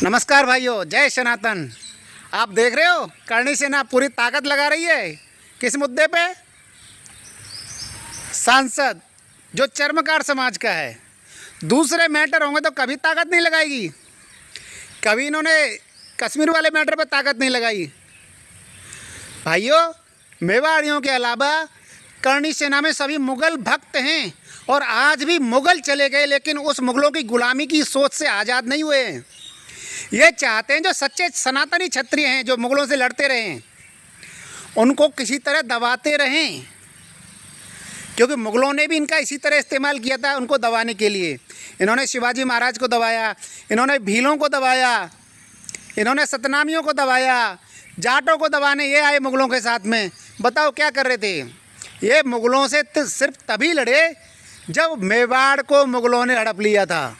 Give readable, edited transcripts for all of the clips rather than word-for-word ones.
नमस्कार भाइयों, जय सनातन। आप देख रहे हो करणी सेना पूरी ताकत लगा रही है किस मुद्दे पे? सांसद जो चर्मकार समाज का है, दूसरे मैटर होंगे तो कभी ताकत नहीं लगाएगी। कभी इन्होंने कश्मीर वाले मैटर पे ताकत नहीं लगाई। भाइयों, मेवाड़ियों के अलावा करणी सेना में सभी मुगल भक्त हैं और आज भी मुगल चले गए, लेकिन उस मुगलों की गुलामी की सोच से आज़ाद नहीं हुए हैं। ये चाहते हैं जो सच्चे सनातनी क्षत्रिय हैं, जो मुगलों से लड़ते रहे हैं, उनको किसी तरह दबाते रहें, क्योंकि मुगलों ने भी इनका इसी तरह इस्तेमाल किया था उनको दबाने के लिए। इन्होंने शिवाजी महाराज को दबाया, इन्होंने भीलों को दबाया, इन्होंने सतनामियों को दबाया, जाटों को दबाने ये आए मुगलों के साथ में। बताओ क्या कर रहे थे? ये मुगलों से सिर्फ तभी लड़े जब मेवाड़ को मुगलों ने हड़प लिया था।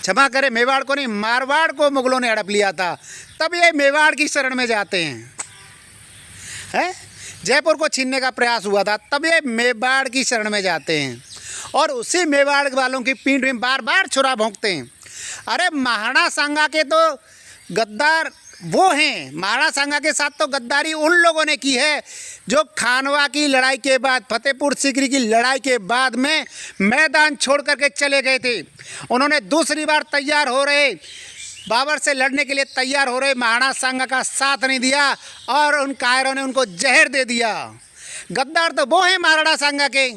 क्षमा करें, मेवाड़ को नहीं, मारवाड़ को मुगलों ने हड़प लिया था, तब ये मेवाड़ की शरण में जाते हैं। जयपुर को छीनने का प्रयास हुआ था, तब ये मेवाड़ की शरण में जाते हैं और उसी मेवाड़ वालों की पीठ में बार बार छुरा भोंकते हैं। अरे महाराणा सांगा के तो गद्दार वो हैं, महाराणा सांगा के साथ तो गद्दारी उन लोगों ने की है जो खानवा की लड़ाई के बाद, फतेहपुर सीकरी की लड़ाई के बाद में मैदान छोड़ करके चले गए थे। उन्होंने दूसरी बार तैयार हो रहे, बाबर से लड़ने के लिए तैयार हो रहे महाराणा सांगा का साथ नहीं दिया और उन कायरों ने उनको जहर दे दिया। गद्दार तो वो हैं महाराणा सांगा के,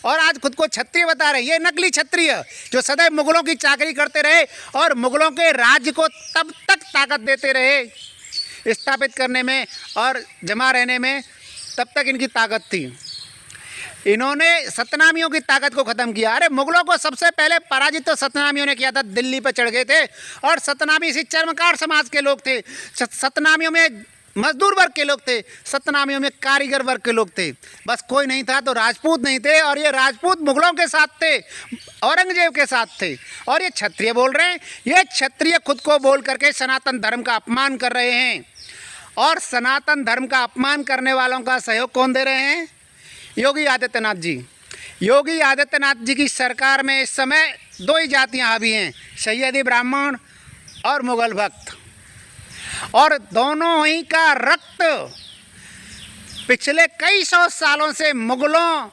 और आज खुद को क्षत्रिय बता रहे। ये नकली क्षत्रिय जो सदैव मुगलों की चाकरी करते रहे और मुगलों के राज्य को तब तक ताकत देते रहे स्थापित करने में और जमा रहने में, तब तक इनकी ताकत थी। इन्होंने सतनामियों की ताकत को ख़त्म किया। अरे मुगलों को सबसे पहले पराजित तो सतनामियों ने किया था, दिल्ली पर चढ़ गए थे, और सतनामी इसी चर्मकार समाज के लोग थे। सतनामियों में मजदूर वर्ग के लोग थे, सतनामियों में कारीगर वर्ग के लोग थे। बस कोई नहीं था तो राजपूत नहीं थे, और ये राजपूत मुगलों के साथ थे, औरंगजेब के साथ थे। और ये क्षत्रिय बोल रहे हैं, ये क्षत्रिय खुद को बोल करके सनातन धर्म का अपमान कर रहे हैं। और सनातन धर्म का अपमान करने वालों का सहयोग कौन दे रहे हैं? योगी आदित्यनाथ जी। योगी आदित्यनाथ जी की सरकार में इस समय दो ही जातियाँ हावी हैं, सैयदी ब्राह्मण और मुगल भक्त, और दोनों ही का रक्त पिछले कई सौ सालों से मुगलों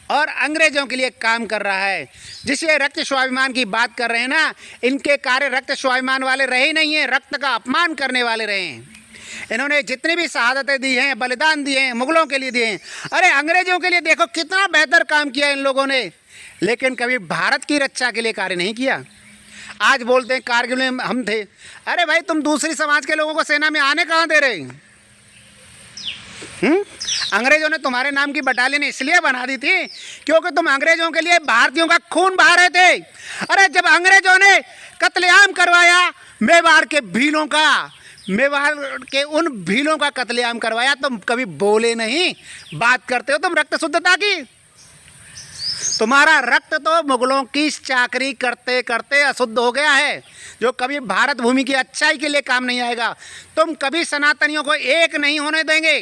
और अंग्रेज़ों के लिए काम कर रहा है। जिस ये रक्त स्वाभिमान की बात कर रहे हैं ना, इनके कार्य रक्त स्वाभिमान वाले रहे नहीं हैं, रक्त का अपमान करने वाले रहे हैं। इन्होंने जितनी भी शहादतें दी हैं, बलिदान दिए हैं, मुगलों के लिए दिए हैं। अरे अंग्रेज़ों के लिए देखो कितना बेहतर काम किया इन लोगों ने, लेकिन कभी भारत की रक्षा के लिए कार्य नहीं किया। आज बोलते हैं कारगिल में हम थे। अरे भाई, तुम दूसरी समाज के लोगों को सेना में आने कहाँ दे रहे? अंग्रेजों ने तुम्हारे नाम की बटालियन इसलिए बना दी थी क्योंकि तुम अंग्रेजों के लिए भारतीयों का खून बहा रहे थे। अरे जब अंग्रेजों ने कत्लेआम करवाया मेवाड़ के भीलों का, मेवाड़ के उन भीलों का कत्लेआम करवाया, तुम कभी बोले नहीं। बात करते हो तुम रक्त शुद्धता की। तुम्हारा रक्त तो मुगलों की चाकरी करते करते अशुद्ध हो गया है, जो कभी भारत भूमि की अच्छाई के लिए काम नहीं आएगा। तुम कभी सनातनियों को एक नहीं होने देंगे।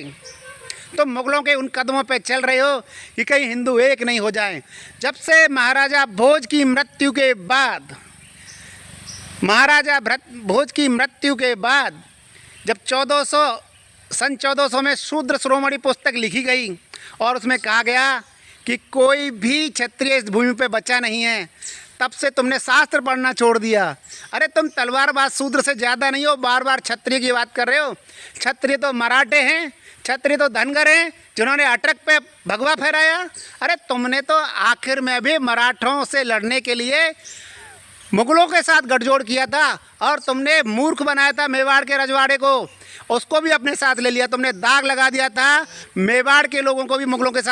तुम मुगलों के उन कदमों पे चल रहे हो कि कहीं हिंदू एक नहीं हो जाएं। जब से महाराजा भोज की मृत्यु के बाद, जब 1400 में शूद्र शिरोमणि पुस्तक लिखी गई और उसमें कहा गया कि कोई भी क्षत्रिय इस भूमि पे बचा नहीं है, तब से तुमने शास्त्र पढ़ना छोड़ दिया। अरे तुम तलवारबाज शूद्र से ज़्यादा नहीं हो, बार बार क्षत्रिय की बात कर रहे हो। क्षत्रिय तो मराठे हैं, क्षत्रिय तो धनगर हैं जिन्होंने अटक पे भगवा फहराया। अरे तुमने तो आखिर में भी मराठों से लड़ने के लिए मुगलों के साथ गठजोड़ किया था, और तुमने मूर्ख बनाया था मेवाड़ के रजवाड़े को, उसको भी अपने साथ ले लिया। तुमने दाग लगा दिया था मेवाड़ के लोगों को भी मुगलों के साथ